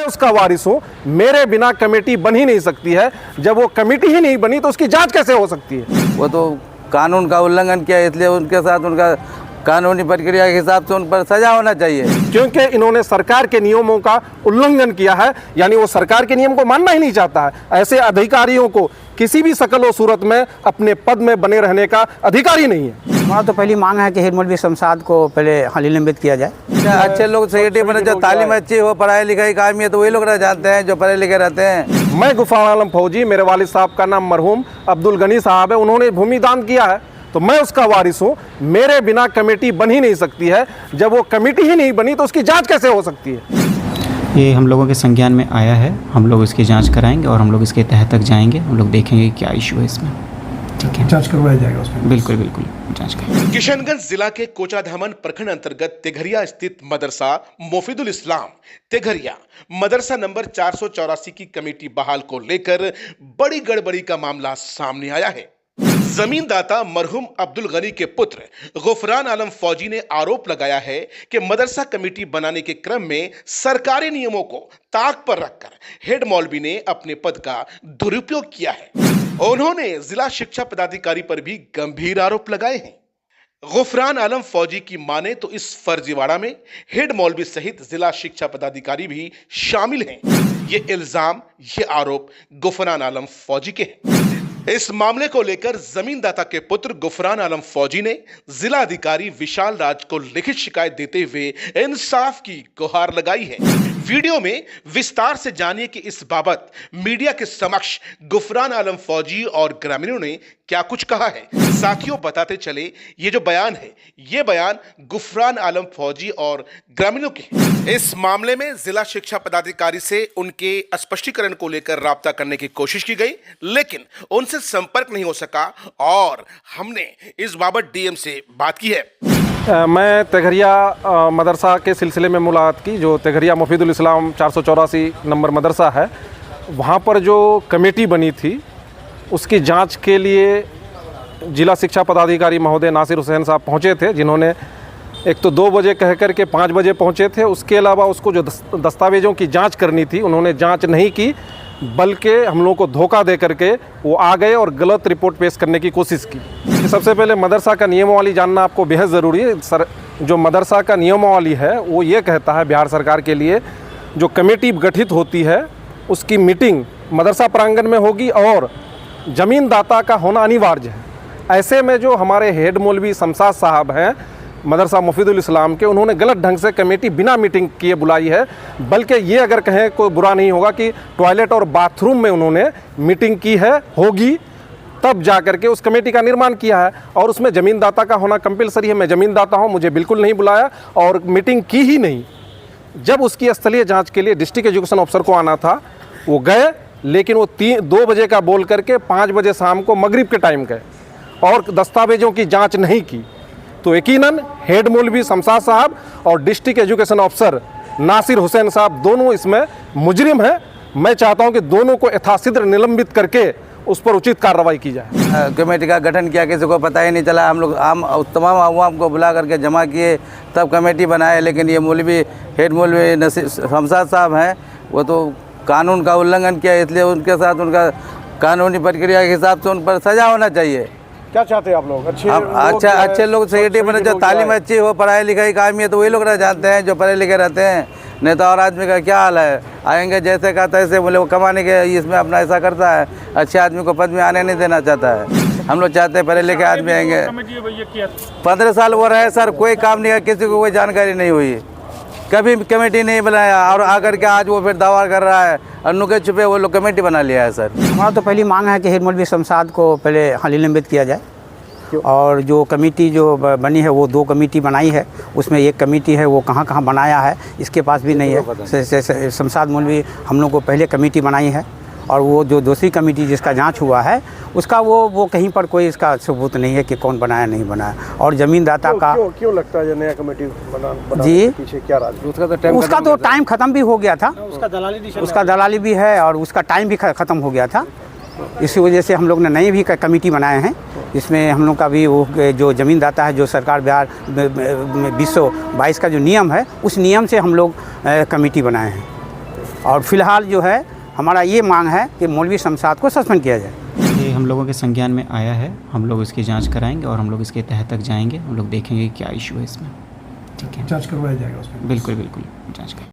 उसका वारिस हूँ, मेरे बिना कमेटी बन ही नहीं सकती है। जब वो कमेटी ही नहीं बनी तो उसकी जांच कैसे हो सकती है? वो तो कानून का उल्लंघन किया, इसलिए उनके साथ उनका कानूनी प्रक्रिया के हिसाब से उन पर सजा होना चाहिए। क्योंकि इन्होंने सरकार के नियमों का उल्लंघन किया है, यानी वो सरकार के नियम को मानना ही नहीं चाहता है। ऐसे अधिकारियों को किसी भी शकल व सूरत में अपने पद में बने रहने का अधिकार ही नहीं है। हमारा तो पहली मांग है कि हेड मौलवी शमशाद को पहले निलंबित किया जाए। अच्छे लोग सेक्रेटरी बने, जो तालीम अच्छी हो, पढ़ाई लिखाई का आदमी है, तो वही लोग रह जाते हैं जो पढ़े लिखे रहते हैं। मैं गुफरान आलम फौजी, मेरे वालिद साहब का नाम मरहूम अब्दुल गनी साहब है, उन्होंने भूमि दान किया है, तो मैं उसका वारिस हूँ। मेरे बिना कमेटी बन ही नहीं सकती है। जब वो कमेटी ही नहीं बनी तो उसकी जांच कैसे हो सकती है? ये हम लोगों के संज्ञान में आया है, हम लोग इसकी जांच कराएंगे और हम लोग इसके तह तक जाएंगे। हम लोग देखेंगे क्या इशू है इसमें। ठीक है, जांच करवाया जाएगा उसमें। बिल्कुल बिल्कुल जांच करेंगे। किशनगंज जिला के कोचाधामन प्रखंड अंतर्गत तेघरिया स्थित मदरसा मोफिदुल इस्लाम तेघरिया मदरसा नंबर 484 की कमेटी बहाल को लेकर बड़ी गड़बड़ी का मामला सामने आया है। जमीनदाता मरहूम अब्दुल गनी के पुत्र गुफरान आलम फौजी ने आरोप लगाया है कि मदरसा कमेटी बनाने के क्रम में सरकारी नियमों को ताक पर रखकर हेड मौलवी ने अपने पद का दुरुपयोग किया है। उन्होंने जिला शिक्षा पदाधिकारी पर भी गंभीर आरोप लगाए हैं। गुफरान आलम फौजी की माने तो इस फर्जीवाड़ा में हेड मौलवी सहित जिला शिक्षा पदाधिकारी भी शामिल हैं। ये इल्जाम, ये आरोप गुफरान आलम फौजी के हैं। इस मामले को लेकर जमीनदाता के पुत्र गुफरान आलम फौजी ने जिला अधिकारी विशाल राज को लिखित शिकायत देते हुए इंसाफ की गुहार लगाई है। वीडियो में विस्तार से जानिए कि इस बाबत मीडिया के समक्ष गुफरान आलम फौजी और ग्रामीणों ने क्या कुछ कहा है। साथियों, बताते चले, ये जो बयान है, ये बयान गुफरान आलम फौजी और ग्रामीणों के। इस मामले में जिला शिक्षा पदाधिकारी से उनके स्पष्टीकरण को लेकर राब्ता करने की कोशिश की गई, लेकिन उनसे संपर्क नहीं हो सका और हमने इस बाबत डीएम से बात की है। मैं तेघरिया मदरसा के सिलसिले में मुलाकात की, जो तेघरिया मोफिदुल इस्लाम 484 नंबर मदरसा है। वहाँ पर जो कमेटी बनी थी उसकी जांच के लिए जिला शिक्षा पदाधिकारी महोदय नासिर हुसैन साहब पहुँचे थे, जिन्होंने एक तो 2 बजे कह कर के 5 बजे पहुँचे थे। उसके अलावा उसको जो दस्तावेज़ों की जांच करनी थी उन्होंने जांच नहीं की, बल्कि हम लोगों को धोखा दे करके वो आ गए और गलत रिपोर्ट पेश करने की कोशिश की। सबसे पहले मदरसा का नियमावली जानना आपको बेहद ज़रूरी है। सर, जो मदरसा का नियमावली है वो ये कहता है बिहार सरकार के लिए, जो कमेटी गठित होती है उसकी मीटिंग मदरसा प्रांगण में होगी और ज़मीनदाता का होना अनिवार्य है। ऐसे में जो हमारे हेड मौलवी शमशाद साहब हैं मदरसा मोफिदुल इस्लाम के, उन्होंने गलत ढंग से कमेटी बिना मीटिंग किए बुलाई है। बल्कि ये अगर कहें कोई बुरा नहीं होगा कि टॉयलेट और बाथरूम में उन्होंने मीटिंग की है, होगी तब जा कर के उस कमेटी का निर्माण किया है। और उसमें ज़मीनदाता का होना कंपलसरी है। मैं ज़मीनदाता हूँ, मुझे बिल्कुल नहीं बुलाया और मीटिंग की ही नहीं। जब उसकी स्थलीय जाँच के लिए डिस्ट्रिक्ट एजुकेशन ऑफिसर को आना था वो गए, लेकिन वो 2 बजे का बोल करके 5 बजे शाम को मगरिब के टाइम गए और दस्तावेज़ों की जांच नहीं की। तो यकीनन हेड मौलवी शमशाद साहब और district education officer Nasir Hussain साहब दोनों इसमें मुजरिम हैं। मैं चाहता हूं कि दोनों को यथाशीघ्र निलंबित करके उस पर उचित कार्रवाई की जाए। कमेटी का गठन किया, किसी को पता ही नहीं चला। हम लोग तमाम अवाम को बुला करके जमा किए तब कमेटी बनाए, लेकिन ये मौलवी हेड मौलवी शमशाद साहब हैं, वो तो कानून का उल्लंघन किया, इसलिए उनके साथ उनका कानूनी प्रक्रिया के हिसाब से उन पर सजा होना चाहिए। क्या चाहते हैं आप लोग? अच्छे लोग सेक्रेटरी बने, जो तालीम अच्छी हो, पढ़ाई लिखाई का आदमी है, तो वही लोग रह जाते हैं जो पढ़े लिखे रहते हैं। नेता और आदमी का क्या हाल है, आएंगे जैसे का तैसे, बोले वो कमाने के इसमें अपना ऐसा करता है। अच्छे आदमी को पद में आने नहीं देना चाहता है। हम लोग चाहते हैं पढ़े लिखे आदमी आएंगे। 15 साल वो रहे सर, कोई काम नहीं है, किसी को कोई जानकारी नहीं हुई, कभी कमेटी नहीं बनाया और आकर के आज वो फिर दावा कर रहा है और नुके छुपे वो लोग कमेटी बना लिया है। सर, हमारा तो पहली मांग है कि हेड मौलवी शमशाद को पहले निलंबित किया जाए। और जो कमेटी जो बनी है वो 2 कमेटी बनाई है, उसमें एक कमेटी है वो कहाँ बनाया है इसके पास भी नहीं है। शमशाद मौलवी हम लोग को पहले कमेटी बनाई है और वो जो दूसरी कमेटी जिसका जांच हुआ है उसका वो कहीं पर कोई इसका सबूत नहीं है कि कौन बनाया नहीं बनाया। और ज़मीनदाता का क्यों लगता है नया कमेटी बना जी पीछे क्या राज? उसका तो टाइम ख़त्म भी हो गया था, उसका दलाली भी है और उसका टाइम भी ख़त्म हो गया था। इसी वजह से हम लोग ने नई भी कमेटी बनाए हैं। इसमें हम लोग का भी वो जो ज़मीनदाता है, जो सरकार बिहार 2022 का जो नियम है उस नियम से हम लोग कमेटी बनाए हैं। और फिलहाल जो है हमारा ये मांग है कि मौलवी शमशाद को सस्पेंड किया जाए। ये हम लोगों के संज्ञान में आया है, हम लोग इसकी जांच कराएंगे और हम लोग इसके तह तक जाएंगे, हम लोग देखेंगे क्या इशू है इसमें। ठीक है, जांच करवाया जाएगा उसमें। बिल्कुल बिल्कुल जांच करें।